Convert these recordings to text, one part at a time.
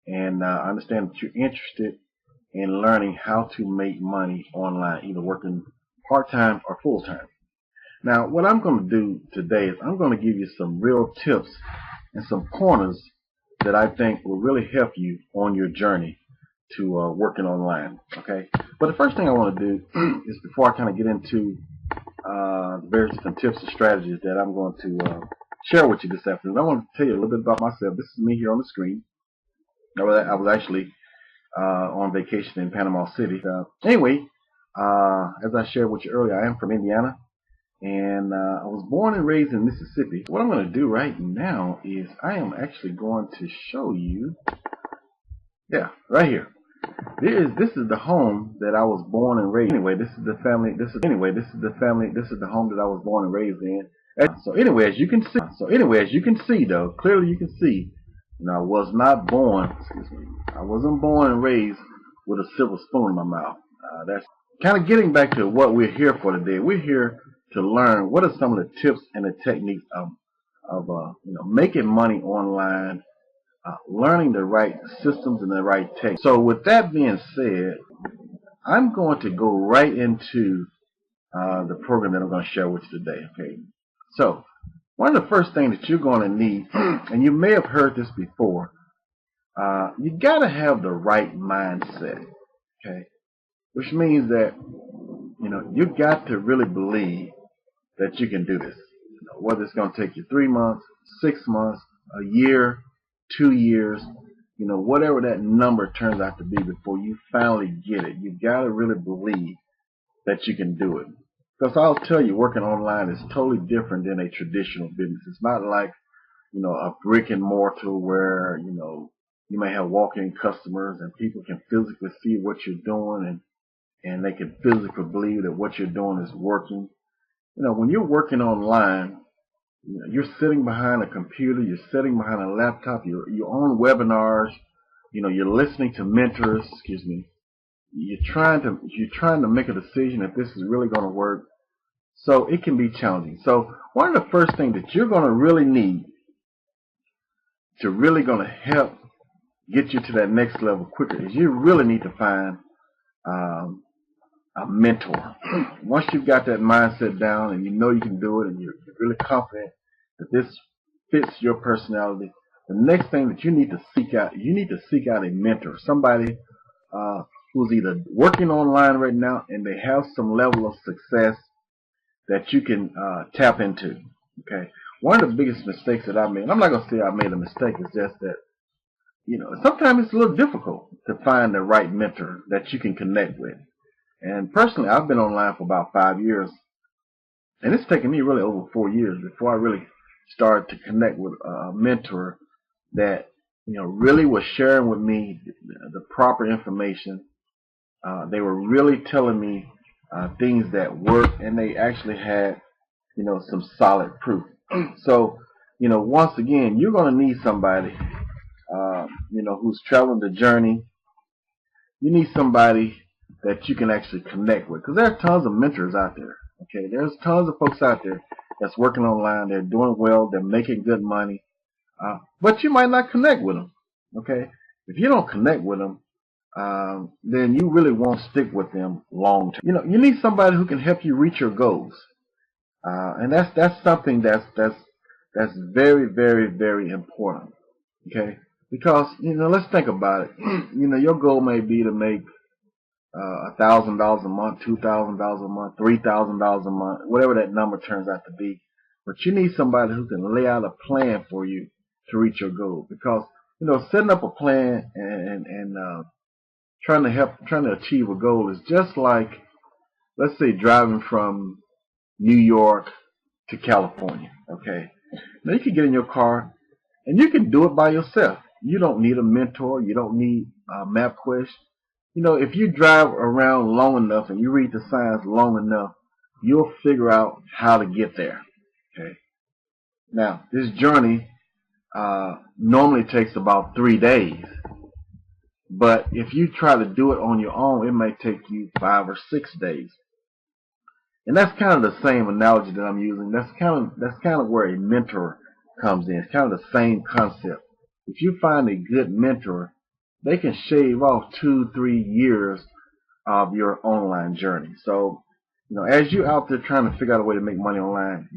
and I understand that you're interested in learning how to make money online, either working part-time or full-time. Now, what I'm going to do today is I'm going to give you some real tips and some pointers that I think will really help you on your journey to working online. Okay, but the first thing I want to do is, before I kind of get into the various different tips and strategies that I'm going to share with you this afternoon, I want to tell you a little bit about myself. This is me here on the screen. I was actually on vacation in Panama City. Anyway, as I shared with you earlier, I am from Indiana, and I was born and raised in Mississippi. What I'm going to do right now is I am actually going to show you, yeah, right here. This is the home that I was born and raised. Anyway, this is the family. This is the home that I was born and raised in. So anyway, as you can see, though, clearly you can see, I was not born. Excuse me. I wasn't born and raised with a silver spoon in my mouth. That's kind of getting back to what we're here for today. We're here to learn what are some of the tips and the techniques of making money online, learning the right systems and the right tech. So with that being said, I'm going to go right into the program that I'm going to share with you today. Okay, so one of the first things that you're going to need, and you may have heard this before, you got to have the right mindset. Okay, which means that you got to really believe that you can do this. Whether it's going to take you 3 months, 6 months, a year, 2 years, whatever that number turns out to be before you finally get it, you got to really believe that you can do it. Because I'll tell you, working online is totally different than a traditional business. It's not like, a brick and mortar where, you may have walk-in customers and people can physically see what you're doing, and they can physically believe that what you're doing is working. When you're working online, you're sitting behind a computer, you're sitting behind a laptop, you're on webinars, you're listening to mentors, excuse me. You're trying to make a decision if this is really going to work. So it can be challenging. So one of the first things that you're going to really need to really going to help get you to that next level quicker is you really need to find a mentor. Once you've got that mindset down and you know you can do it and you're really confident that this fits your personality, the next thing that you need to seek out a mentor, somebody who's either working online right now and they have some level of success that you can tap into. Okay, one of the biggest mistakes that I made, and I'm not going to say I made a mistake, it's just that sometimes it's a little difficult to find the right mentor that you can connect with. And personally, I've been online for about 5 years, and it's taken me really over 4 years before I really started to connect with a mentor that really was sharing with me the proper information. They were really telling me things that worked, and they actually had some solid proof. So once again, you're going to need somebody who's traveling the journey. You need somebody that you can actually connect with, because there are tons of mentors out there. Okay, there's tons of folks out there that's working online. They're doing well. They're making good money, but you might not connect with them. Okay, if you don't connect with them, then you really won't stick with them long term. You need somebody who can help you reach your goals, and that's something that's very, very, very important. Okay, because let's think about it. Your goal may be to make $1,000 a month, $2,000 a month, $3,000 a month, whatever that number turns out to be. But you need somebody who can lay out a plan for you to reach your goal. Because setting up a plan and trying to achieve a goal is just like, let's say, driving from New York to California. Okay, now you can get in your car and you can do it by yourself. You don't need a mentor. You don't need MapQuest. If you drive around long enough and you read the signs long enough, you'll figure out how to get there. Okay. Now, this journey normally takes about 3 days. But if you try to do it on your own, it may take you 5 or 6 days. And that's kind of the same analogy that I'm using. That's kind of where a mentor comes in. It's kind of the same concept. If you find a good mentor, they can shave off 2-3 years of your online journey. So, as you're out there trying to figure out a way to make money online,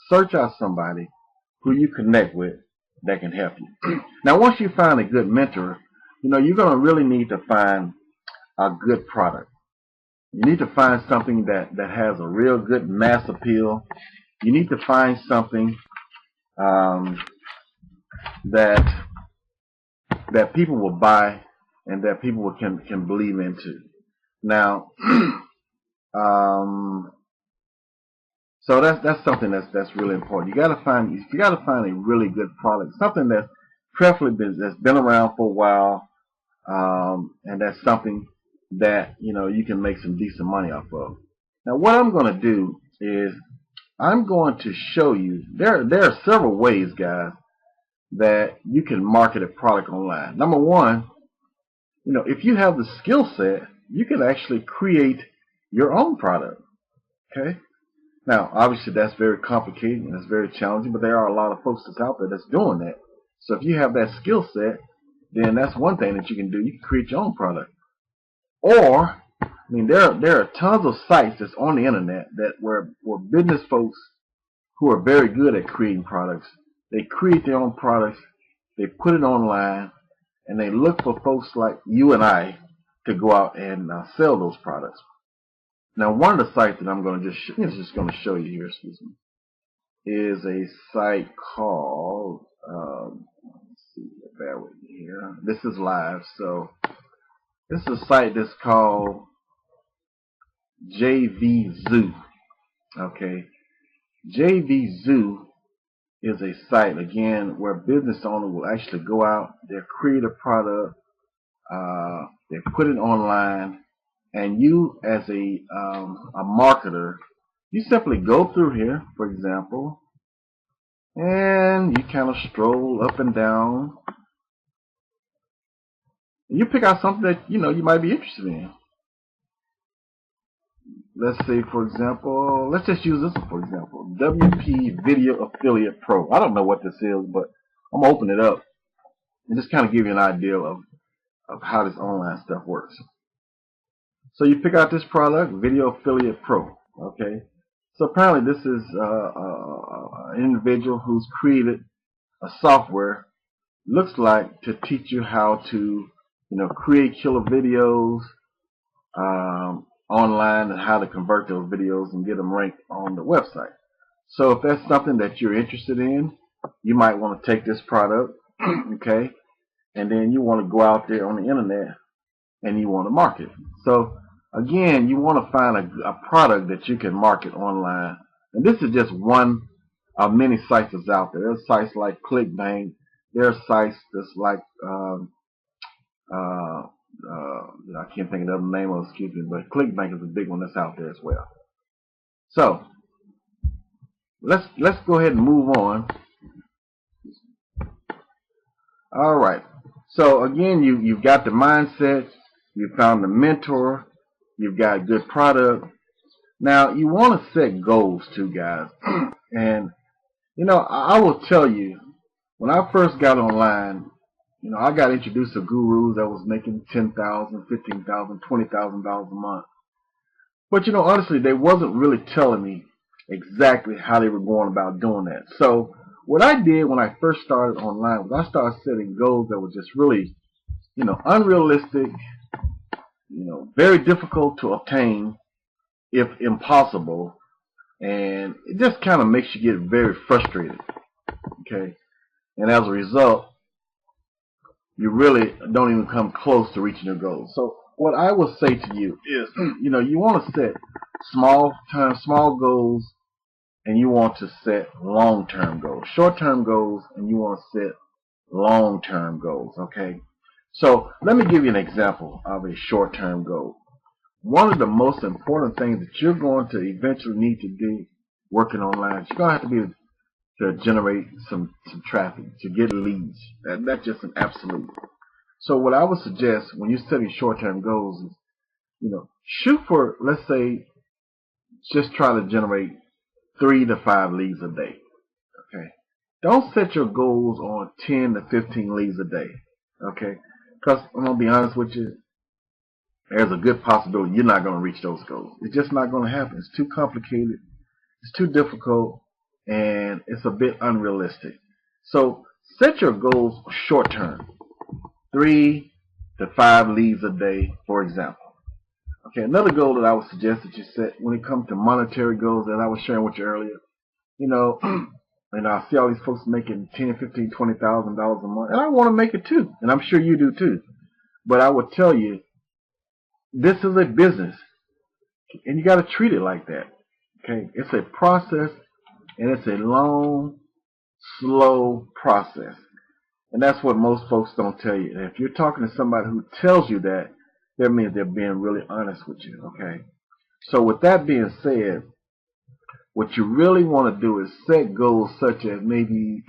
search out somebody who you connect with that can help you. Now, once you find a good mentor, you're going to really need to find a good product. You need to find something that has a real good mass appeal. You need to find something that people will buy and that people can believe into. Now, so that's something that's really important. You got to find a really good product, something that's preferably that's been around for a while, and that's something that you can make some decent money off of. Now, what I'm going to do is I'm going to show you there are several ways, guys, that you can market a product online. Number one, if you have the skill set, you can actually create your own product. Okay. Now, obviously, that's very complicated and it's very challenging, but there are a lot of folks that's out there that's doing that. So if you have that skill set, then that's one thing that you can do. You can create your own product. Or, there are tons of sites that's on the internet that where business folks who are very good at creating products, they create their own products, they put it online, and they look for folks like you and I to go out and sell those products. Now, one of the sites that I'm going to just going to show you here, is a site called, let's see, bear with me here. This is live, so this is a site that's called JV Zoo. Okay, JV Zoo is a site, again, where business owner will actually go out, they'll create a product, they put it online, and you as a marketer, you simply go through here, for example, and you kind of stroll up and down. You pick out something that you might be interested in. Let's say, for example, let's just use this one, for example, WP Video Affiliate Pro. I don't know what this is, but I'm going to open it up and just kind of give you an idea of how this online stuff works. So you pick out this product, Video Affiliate Pro. Okay. So apparently this is an individual who's created a software, looks like, to teach you how to, create killer videos online and how to convert those videos and get them ranked on the website. So if that's something that you're interested in, you might want to take this product, okay, and then you want to go out there on the internet and you want to market. So again, you want to find a product that you can market online. And this is just one of many sites that's out there. There's sites like ClickBank. There are sites that's like I can't think of the name of it, excuse me, but ClickBank is a big one that's out there as well. So let's go ahead and move on. All right. So again, you've got the mindset, you found the mentor, you've got a good product. Now you want to set goals too, guys. And I will tell you, when I first got online, I got introduced to gurus that was making $10,000, $15,000, $20,000 a month. But honestly, they wasn't really telling me exactly how they were going about doing that. So what I did when I first started online was I started setting goals that were just really, unrealistic, very difficult to obtain, if impossible, and it just kind of makes you get very frustrated. Okay, and as a result, you really don't even come close to reaching your goals. So what I will say to you is, you want to set small goals, and you want to set long-term goals. Short-term goals, and you want to set long-term goals. Okay. So let me give you an example of a short-term goal. One of the most important things that you're going to eventually need to do working online is you're going to have to be to generate some traffic, to get leads. That's just an absolute. So what I would suggest when you're setting short-term goals is, shoot for, let's say, just try to generate 3 to 5 leads a day. Okay. Don't set your goals on 10 to 15 leads a day. Okay. Because I'm going to be honest with you, there's a good possibility you're not going to reach those goals. It's just not going to happen. It's too complicated. It's too difficult. And it's a bit unrealistic. So set your goals short term. 3 to 5 leads a day, for example. Okay, another goal that I would suggest that you set when it comes to monetary goals that I was sharing with you earlier. You know, and I see all these folks making $10, $15, $20,000 a month, and I want to make it too, and I'm sure you do too. But I would tell you, this is a business, and you got to treat it like that. Okay, it's a process, and it's a long, slow process, and that's what most folks don't tell you. And if you're talking to somebody who tells you that, that means they're being really honest with you. Okay, so with that being said, what you really want to do is set goals such as maybe